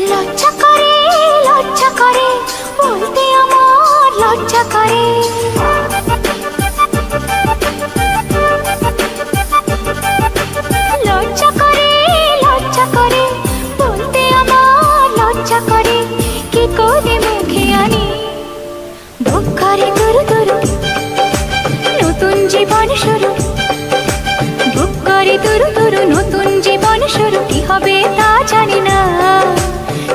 লজ্জা করে বলতে আমার লজ্জা করে। লজ্জা করে বলতে আমার লজ্জা করে। কি করে মুখে আনি বুক করে দুরু দুরু নতুন জীবন শুরু। বুক করে দুরু দুরু নতুন জীবন শুরু। কি হবে তা জানি না,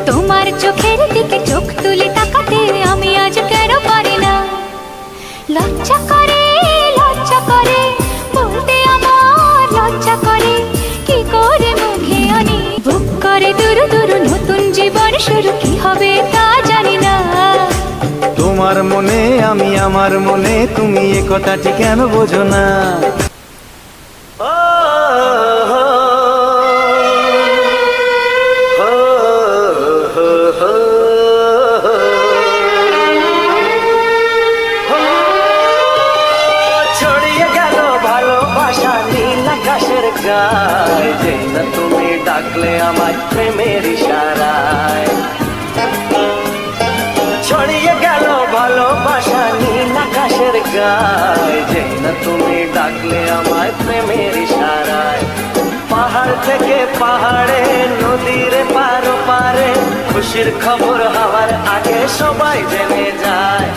তোমার চোখের দিকে চোখ তুলে তাকাতে আমি আজ কেন পারি না। লজ্জা করে বলতে আমার লজ্জা করে। কি করে মুখে আনি বুক করে দুরু দুরু নতুন জীবন শুরু। কি হবে তা জানি না। তোমার মনে আমি আমার মনে, তুমি এ কথাটি কেন বোঝো না? ছড়িয়ে গেল ভালোবাসা নীল আকাশের গায়ে, যে না তুমি ডাকলে আমার প্রেমের ইশারায়। ছড়িয়ে গেল ভালোবাসা নীল আকাশের গায়ে, যে না তুমি ডাকলে আমার প্রেমের ইশারায়। পাহাড় থেকে পাহাড়ে নদীর পারো পারে, খুশির খবর হওয়ার আগে সবাই জেনে যায়।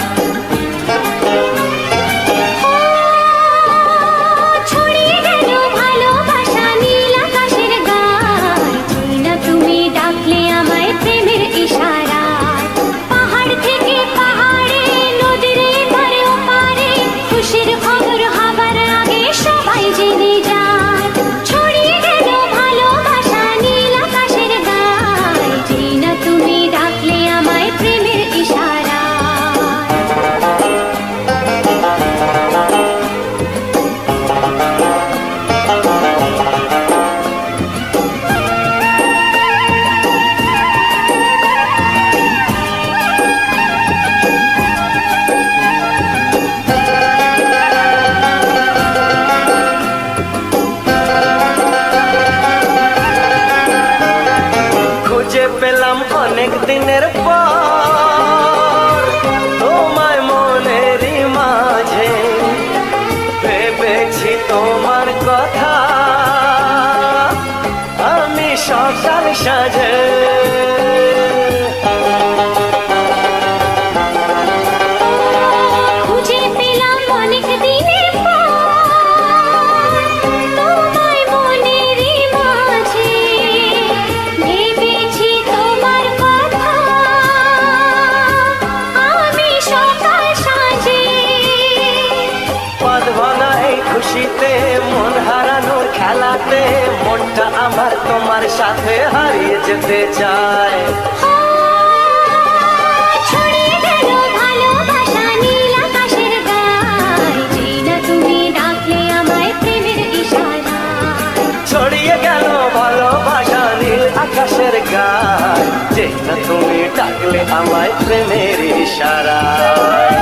পেলাম অনেক দিনের পর তোমায় মনেরই মাঝে, ভেবেছি তোমার কথা আমি সকাল সাজে। খুশিতে মন হারানোর খেলাতে মনটা আমার তোমার সাথে হারিয়ে যেতে চায়। ছড়িয়ে গেল ভালোবাসা নীল আকাশের গায়ে, যে না তুমি ডাকলে আমায় প্রেমের ইশারায়। ছড়িয়ে গেল ভালোবাসা নীল আকাশের গায়ে, যে না তুমি ডাকলে আমায় প্রেমের ইশারায়।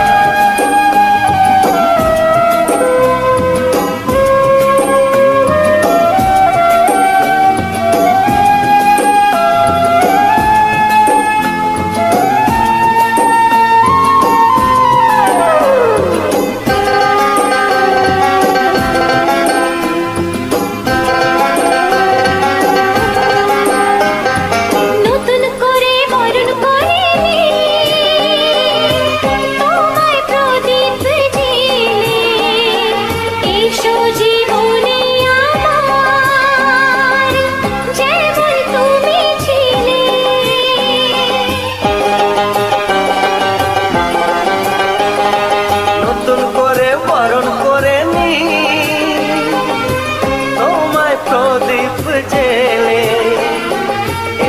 প্রদীপ জেলে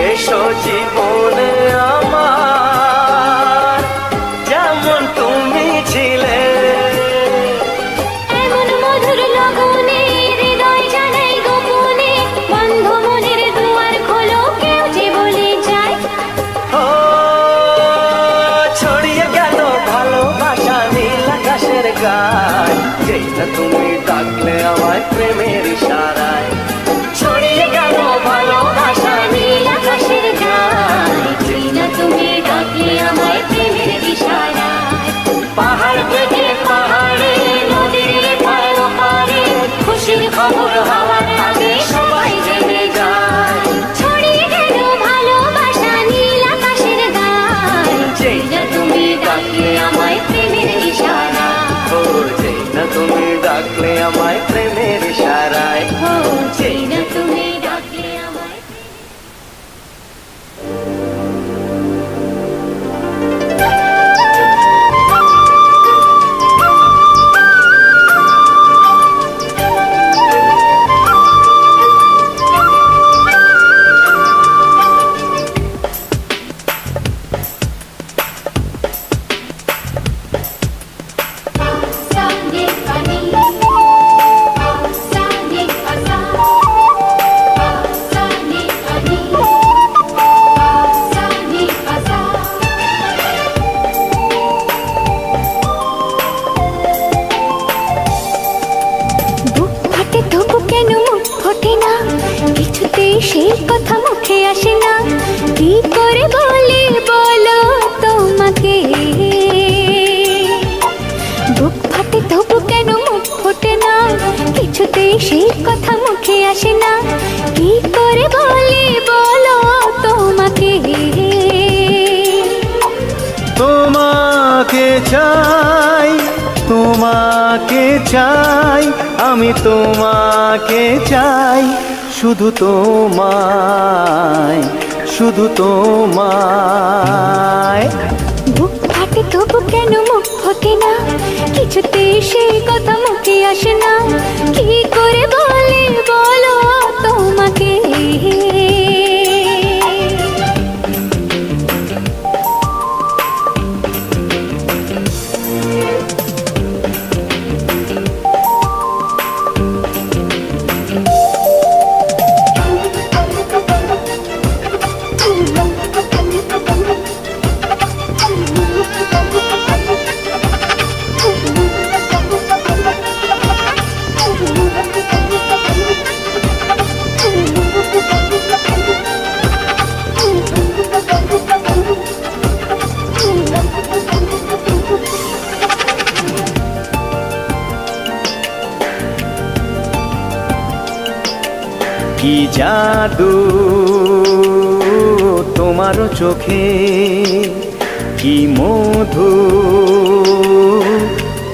এসো জীবনে আমার, যেমন তুমি ছিলে। এমন মধুর লগনে হৃদয় জানাই গোপনে, বন্ধ মনের দুয়ার খোলো কেউ যে বলে যায়। ও ছড়িয়ে গেল ভালোবাসা নীল আকাশের গায়ে, যেই না তুমি ডাকলে আমায় প্রেমের ইশারায়। ছড়িয়ে গেল ভালোবাসা নীল আকাশের গায়ে, কি করে বলি বলো তোমাকে, বুক ফাটে তবু কেন মুখ ফোটে না, কিছুতেই সেই কথা মুখে আসে না, কি করে বলি বলো তোমাকে। তোমাকে চাই, তোমাকে চাই, আমি তোমাকে চাই, শুধু তোমায়, শুধু তোমায়। বুক ফাটে তবু কেন মুখ ফোটে না, কিছুতে সেই কথা মুখে আসে না, কি করে বলি বলো তোমাকে। কি জাদু তোমার চোখে, কি মধু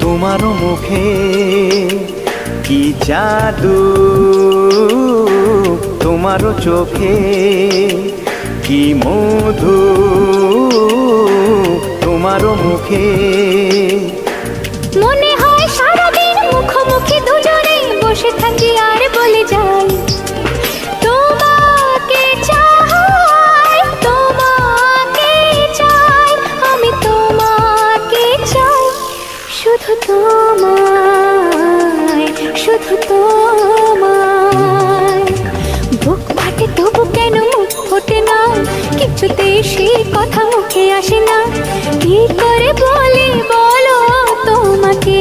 তোমার মুখে, কি জাদু তোমার চোখে, কি মধু তোমার মুখে। মনে হয় সারাদিন মুখোমুখি দুজনে বসে থাকি আর বলে যাই, তোমাকে চাই, তোমাকে চাই, আমি তোমাকে চাই, শুধু তোমায়, শুধু তোমায়। বুক ফাটে তবু কেন মুখ ফোটে না, কিছুতে সেই কথা মুখে আসে না, কি করে বলি বলো তোমাকে।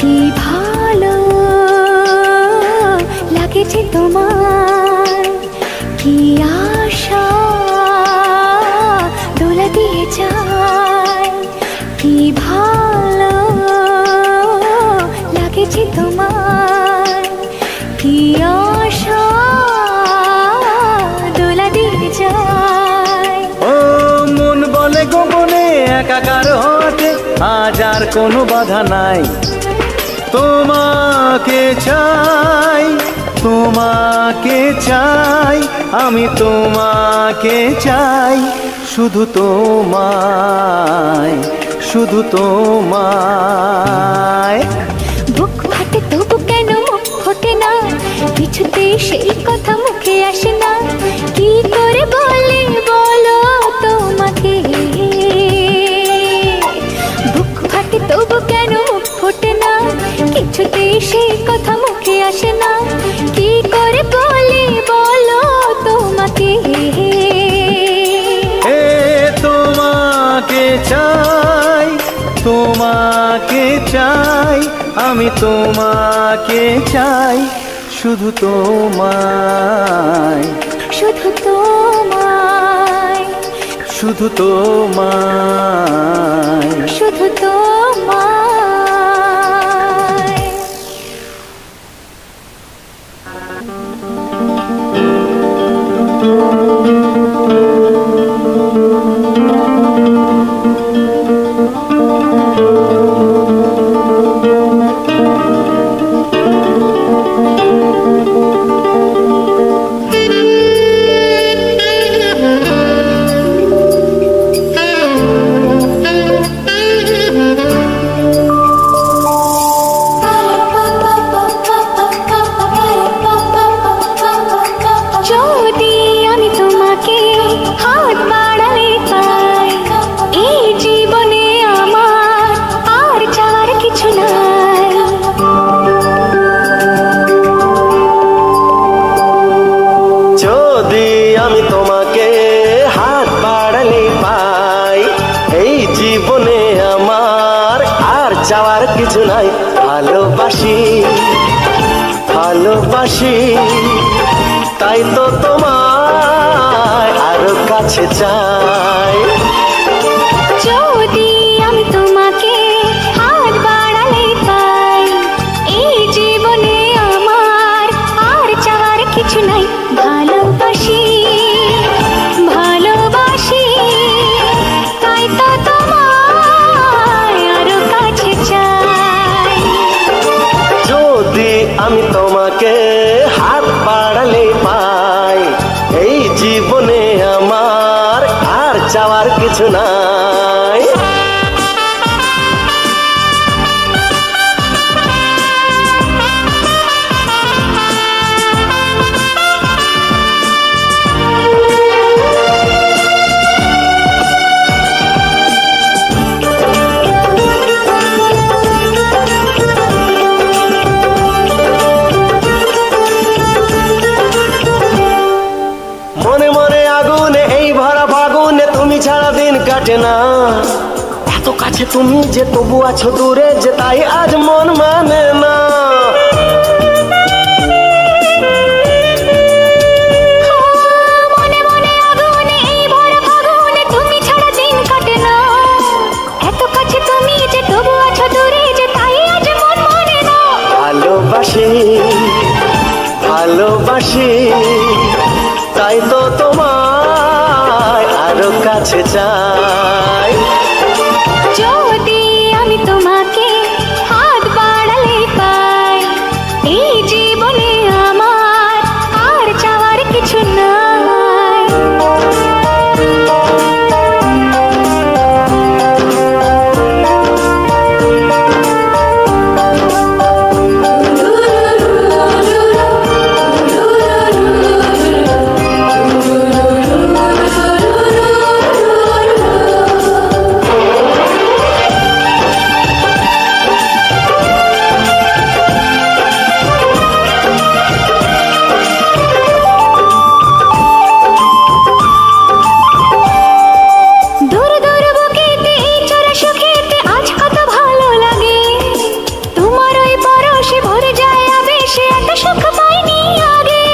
কি ভালো লাগেছে তোমার, কি আশা দোলা দিয়ে যায়, কি ভালো লাগেছে তোমার, কি আশা দোলা দিয়ে যায়। ও মন বলে গোপনে একাকার হতে আজ আর কোনো বাধা নাই, তোমাকে চাই, তোমাকে চাই, আমি তোমাকে চাই, শুধু তোমায়, শুধু তোমায়। বুক ফাটে তবু কেন মুখ ফোটে না, কিছুতে সেই কথা মুখে আসে না, কি করে বলি বলো তোমাকে। বুক ফাটে তবু কেন মুখ ফোটে না, কিছুতে সেই কথা মুখে আসে না, কি করে বলি বলো তোমাকে। এ তোমাকে চাই, তোমাকে চাই, আমি তোমাকে চাই, শুধু তোমায়, শুধু তোমায়, শুধু তোমায়, শুধু তোমায়। কিছু নাই। ভালোবাসি ভালোবাসি তাই তো তোমায় আরো কাছে চাই। যদি আমি তোমাকে হাত বাড়ালে পাই, এই জীবনে আমার আর চাওয়ার কিছু নাই। ভালোবাসি ভালোবাসি তাই তো তোমায় আরো কাছে চাই। যদি আমি তোমাকে হাত বাড়ালে পাই, এই জীবনে আমার আর চাওয়ার কিছু নাই। মনে মনে আগুনে এই ভরা ফাগুনে তুমি ছাড়া দিন কাটে না। এত কাছে তুমি যে তবু আছো দূরে, যে তাই আজ মন মানে না। মনে মনে আগুনে এই ভরা ফাগুনে তুমি ছাড়া দিন কাটে না। এত কাছে তুমি যে তবু আছো দূরে, যে তাই আজ মন মানে না। ভালোবাসি ভালোবাসি তাই তো তোমায় আরো কাছে চাই। যদি আমি তোমাকে হাত বাড়ালে পাই, এই জীবনে আমার আর চাওয়ার কিছু নাই। দূর দূর বুকেতে এই চোরা সুখেতে আজ কত ভালো লাগে। তোমার ওই পরশে ভরে যায় আবেশে, এত সুখ পাইনি আগে।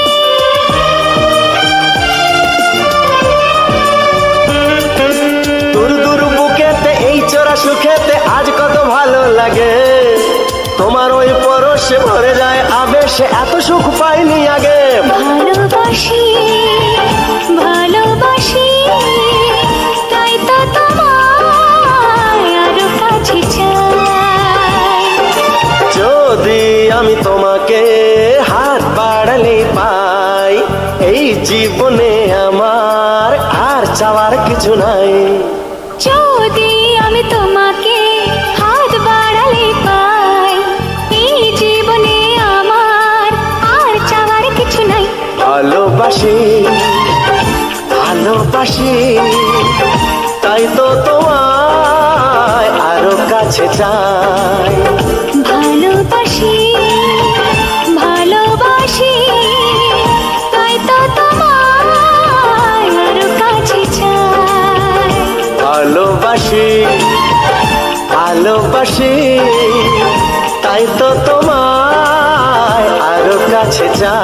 দূর দূর বুকেতে এই চোরা সুখেতে আজ কত ভালো লাগে। তোমার ওই পরশে ভরে যায় আবেশে, এত সুখ পাইনি আগে। ভালোবাসি ভালোবাসি তাই তো তোমায় আরো কাছে চাই। যদি আমি তোমাকে হাত বাড়ালে পাই, এই জীবনে আমার আর চাওয়ার কিছু নাই। যদি আমি তোমাকে হাত বাড়ালে পাই, এই জীবনে আমার আর চাওয়ার কিছু নাই। ভালোবাসি ভালোবাসি তাই তো তোমায় আরো কাছে চাই। ভালোবাসি ভালোবাসি তাই তো তোমায় আরো কাছে চাই। ভালোবাসি ভালোবাসি তাই তো তোমায় আরো কাছে চাই।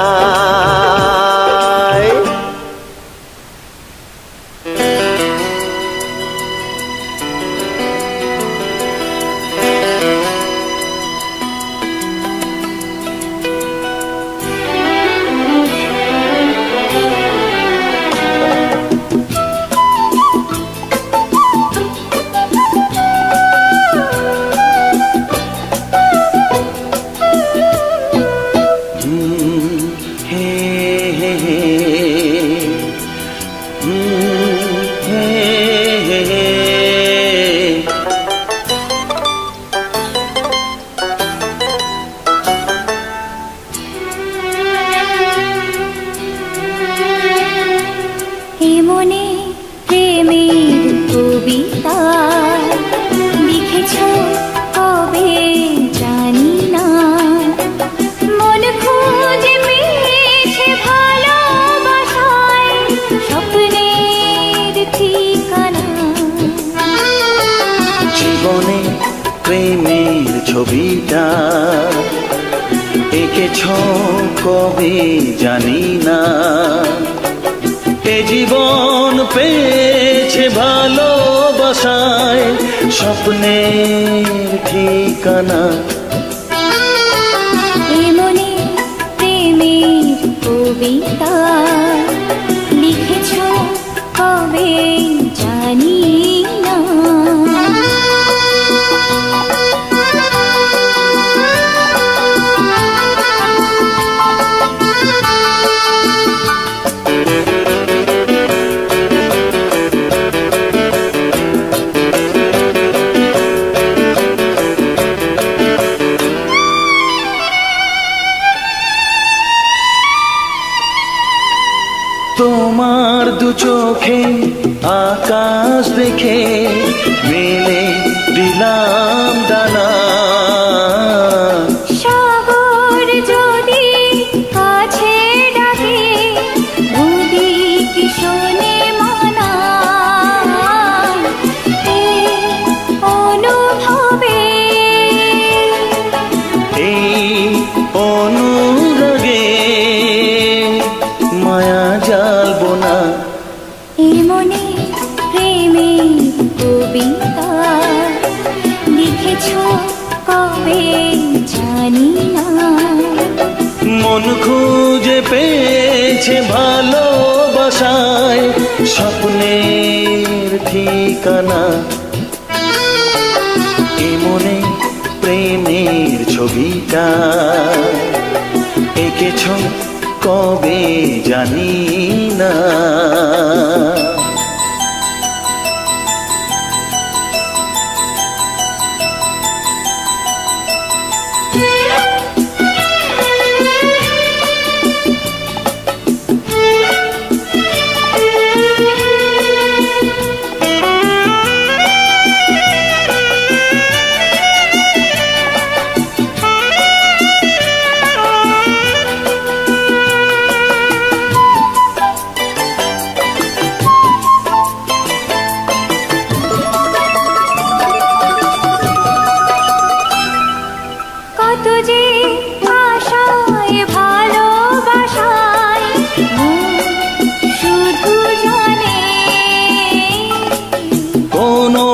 এঁকেছ কবে জানি না, এ জীবন পেয়েছে ভালোবাসায় স্বপ্নের ঠিকানা। এমনি প্রেমের কবিতা লিখেছ কবে জানি না। তোমার দু চোখে আকাশ দেখে মেলে দিলাম ডানা। সাগর যদি কাছে ডাকে নদী কি শোনে মানা। এই অনুভবে এই অনুরাগে মায়া জালবো না। এমনি প্রেমের কবিতা লিখেছ কবে জানি না। মন খুঁজে পেয়েছে ভালোবাসায় স্বপ্নের ঠিকানা। এমনে প্রেমের ছবিটা এঁকেছ কবে জানি না। কত যে আশায় ভালোবাসায় মন শুধু জানে। কোনো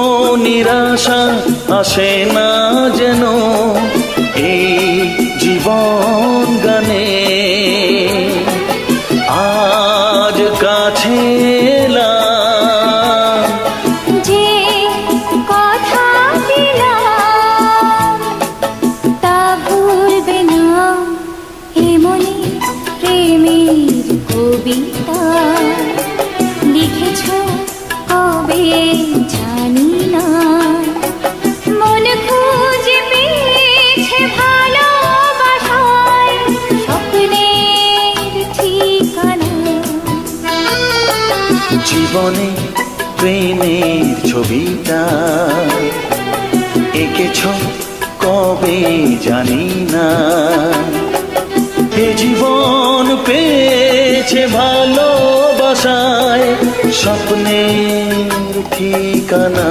নিরাশা আসে না যেন এই জীবন গানে। আজ কাছে এলাম যে কথা দিলাম তা ভুলবে না। এমনি প্রেমের কবিতা লিখেছ কবে জানি না। মন খুঁজে পেয়েছে ভালোবাসায় স্বপ্নের ঠিকানা। জীবনে প্রেমের ছবিটা এঁকেছ কবে জানি না। এ জীবন পেয়েছে ভালোবাসায় স্বপ্নের ঠিকানা।